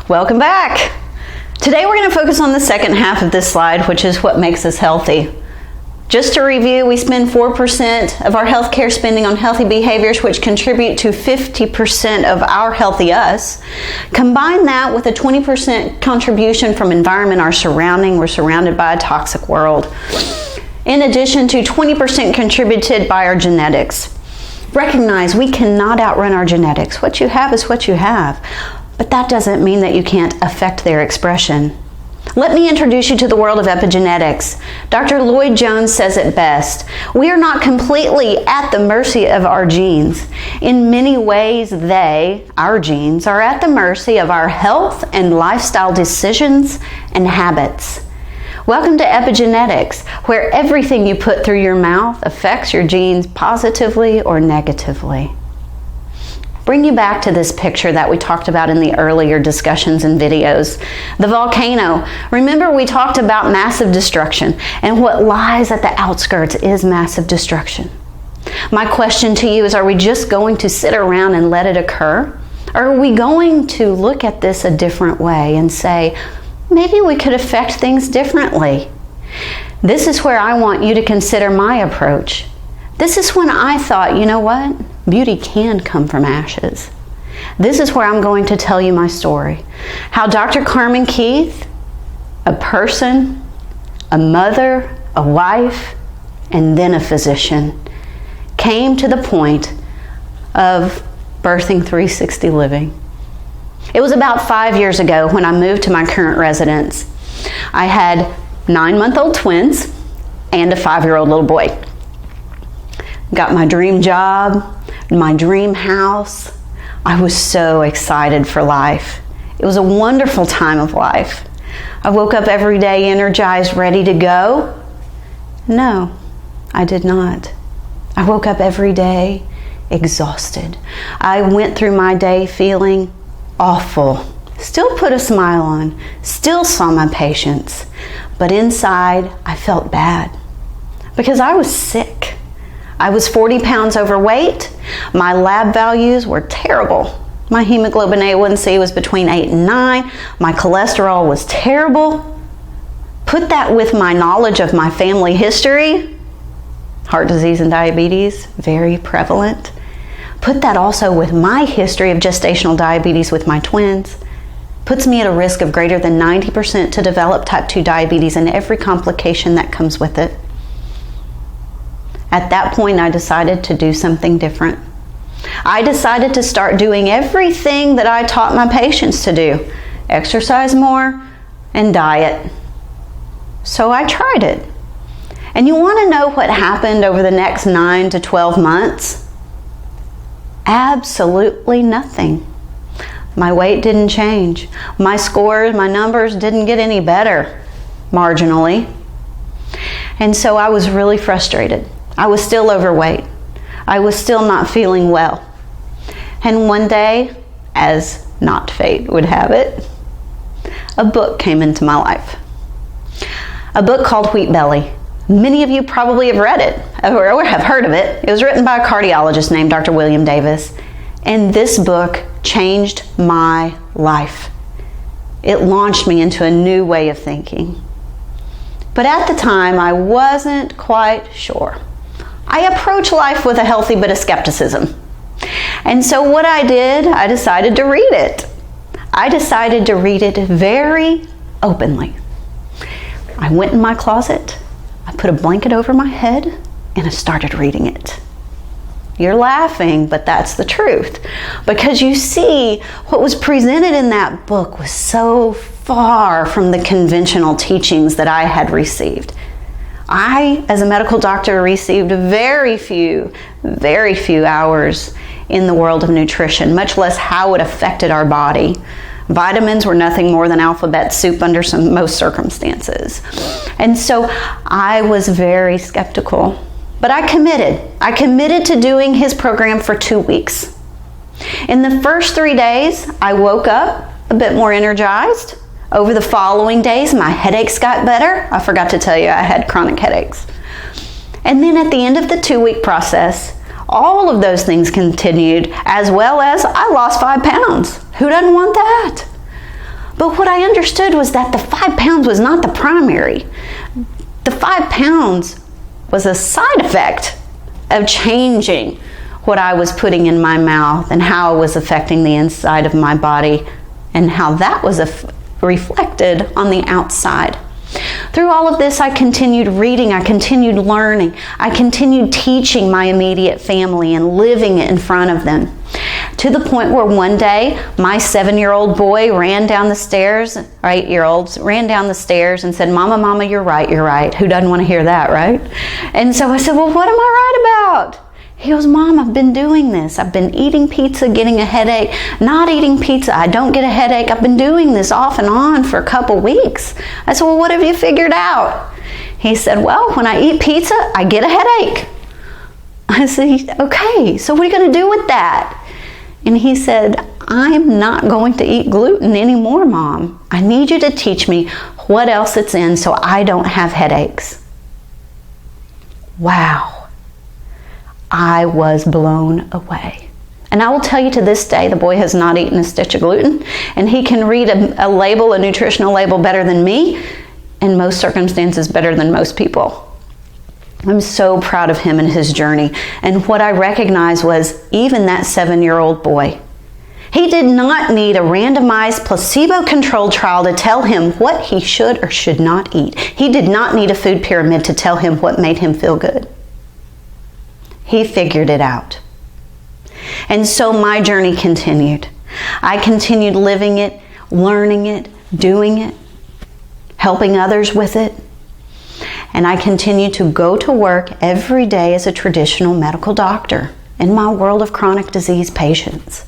Welcome back. Today we're going to focus on the second half of this slide, which is what makes us healthy. Just to review, we spend 4% of our healthcare spending on healthy behaviors, which contribute to 50% of our healthy us. Combine that with a 20% contribution from environment, our surrounding. We're surrounded by a toxic world. In addition to 20% contributed by our genetics. Recognize we cannot outrun our genetics. What you have is what you have. But that doesn't mean that you can't affect their expression. Let me introduce you to the world of epigenetics. Dr. Lloyd Jones says it best. We are not completely at the mercy of our genes. In many ways, our genes, are at the mercy of our health and lifestyle decisions and habits. Welcome to epigenetics, where everything you put through your mouth affects your genes positively or negatively. Bring you back to this picture that we talked about in the earlier discussions and videos. The volcano. Remember, we talked about massive destruction, and what lies at the outskirts is massive destruction. My question to you is, are we just going to sit around and let it occur? Or are we going to look at this a different way and say, maybe we could affect things differently? This is where I want you to consider my approach. This is when I thought, you know what? Beauty can come from ashes. This is where I'm going to tell you my story. How Dr. Carmen Keith, a person, a mother, a wife, and then a physician, came to the point of birthing 360 Living. It was about 5 years ago when I moved to my current residence. I had 9-month-old twins and a 5-year-old little boy. Got my dream job, my dream house. I was so excited for life. It was a wonderful time of life. I woke up every day energized, ready to go. No, I did not. I woke up every day exhausted. I went through my day feeling awful. Still put a smile on, still saw my patients, but inside I felt bad because I was sick. I was 40 pounds overweight. My lab values were terrible. My hemoglobin A1C was between 8 and 9. My cholesterol was terrible. Put that with my knowledge of my family history. Heart disease and diabetes, very prevalent. Put that also with my history of gestational diabetes with my twins. Puts me at a risk of greater than 90% to develop type 2 diabetes and every complication that comes with it. At that point, I decided to do something different. I decided to start doing everything that I taught my patients to do. Exercise more and diet. So I tried it. And you want to know what happened over the next 9 to 12 months? Absolutely nothing. My weight didn't change. My scores, my numbers didn't get any better, marginally. And so I was really frustrated. I was still overweight. I was still not feeling well. And one day, as not fate would have it, a book came into my life. A book called Wheat Belly. Many of you probably have read it or have heard of it. It was written by a cardiologist named Dr. William Davis. And this book changed my life. It launched me into a new way of thinking. But at the time, I wasn't quite sure. I approach life with a healthy bit of skepticism. And so what I did, I decided to read it. I decided to read it very openly. I went in my closet, I put a blanket over my head, and I started reading it. You're laughing, but that's the truth. Because you see, what was presented in that book was so far from the conventional teachings that I had received. I, as a medical doctor, received very few hours in the world of nutrition, much less how it affected our body. Vitamins were nothing more than alphabet soup under most circumstances. And so I was very skeptical. But I committed to doing his program for 2 weeks. In the first 3 days, I woke up a bit more energized. Over the following days, my headaches got better. I forgot to tell you I had chronic headaches. And then at the end of the 2-week process, all of those things continued, as well as I lost 5 pounds. Who doesn't want that? But what I understood was that the 5 pounds was not the primary. The 5 pounds was a side effect of changing what I was putting in my mouth and how it was affecting the inside of my body and how that was reflected on the outside. Through all of this, I continued reading, I continued learning, I continued teaching my immediate family and living it in front of them. To the point where one day, my 7-year-old boy ran down the stairs, or 8-year-olds, ran down the stairs and said, Mama, you're right. Who doesn't want to hear that, right? And so I said, well, what am I right about? He goes, Mom, I've been doing this. I've been eating pizza, getting a headache. Not eating pizza, I don't get a headache. I've been doing this off and on for a couple weeks. I said, well, what have you figured out? He said, well, when I eat pizza, I get a headache. I said, okay, so what are you going to do with that? And he said, I'm not going to eat gluten anymore, Mom. I need you to teach me what else it's in so I don't have headaches. Wow. I was blown away. And I will tell you, to this day, the boy has not eaten a stitch of gluten, and he can read a label, a nutritional label, better than me, in most circumstances better than most people. I'm so proud of him and his journey. And what I recognized was, even that 7-year-old boy, he did not need a randomized placebo-controlled trial to tell him what he should or should not eat. He did not need a food pyramid to tell him what made him feel good. He figured it out. And so my journey continued. I continued living it, learning it, doing it, helping others with it. And I continued to go to work every day as a traditional medical doctor in my world of chronic disease patients.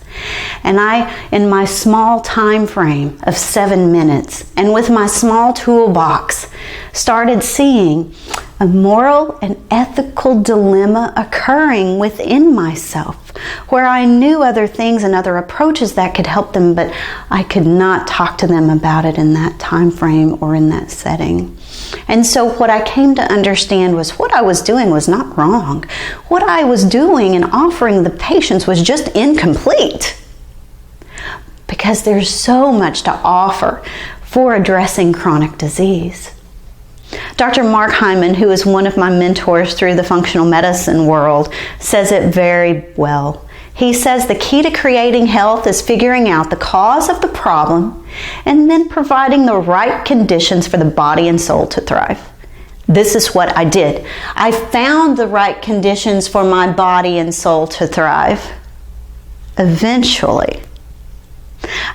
And I, in my small time frame of 7 minutes, and with my small toolbox, started seeing a moral and ethical dilemma occurring within myself, where I knew other things and other approaches that could help them, but I could not talk to them about it in that time frame or in that setting. And so what I came to understand was what I was doing was not wrong. What I was doing and offering the patients was just incomplete, because there's so much to offer for addressing chronic disease. Dr. Mark Hyman, who is one of my mentors through the functional medicine world, says it very well. He says the key to creating health is figuring out the cause of the problem and then providing the right conditions for the body and soul to thrive. This is what I did. I found the right conditions for my body and soul to thrive. Eventually,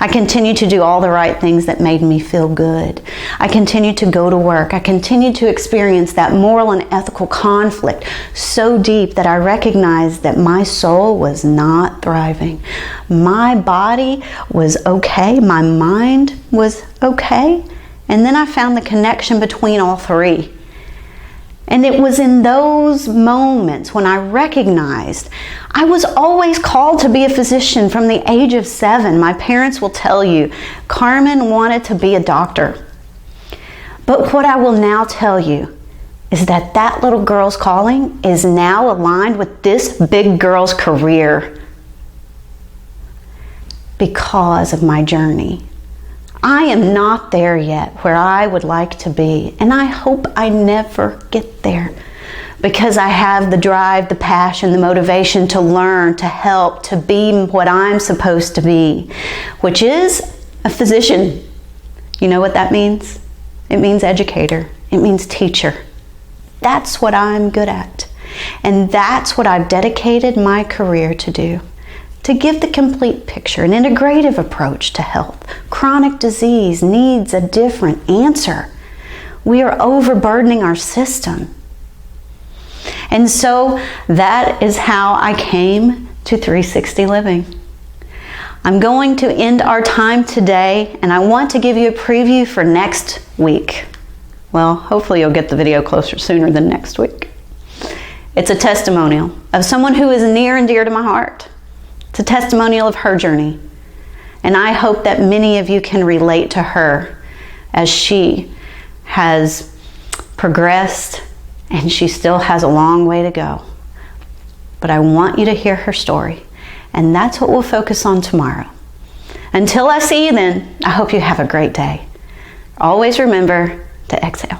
I continued to do all the right things that made me feel good. I continued to go to work. I continued to experience that moral and ethical conflict so deep that I recognized that my soul was not thriving. My body was okay. My mind was okay. And then I found the connection between all three. And it was in those moments when I recognized I was always called to be a physician from the age of 7. My parents will tell you, Carmen wanted to be a doctor. But what I will now tell you is that that little girl's calling is now aligned with this big girl's career because of my journey. I am not there yet where I would like to be, and I hope I never get there, because I have the drive, the passion, the motivation to learn, to help, to be what I'm supposed to be, which is a physician. You know what that means? It means educator. It means teacher. That's what I'm good at, and that's what I've dedicated my career to do. To give the complete picture, an integrative approach to health. Chronic disease needs a different answer. We are overburdening our system. And so that is how I came to 360 Living. I'm going to end our time today, and I want to give you a preview for next week. Well, hopefully you'll get the video closer sooner than next week. It's a testimonial of someone who is near and dear to my heart. It's a testimonial of her journey. And I hope that many of you can relate to her as she has progressed, and she still has a long way to go. But I want you to hear her story. And that's what we'll focus on tomorrow. Until I see you then, I hope you have a great day. Always remember to exhale.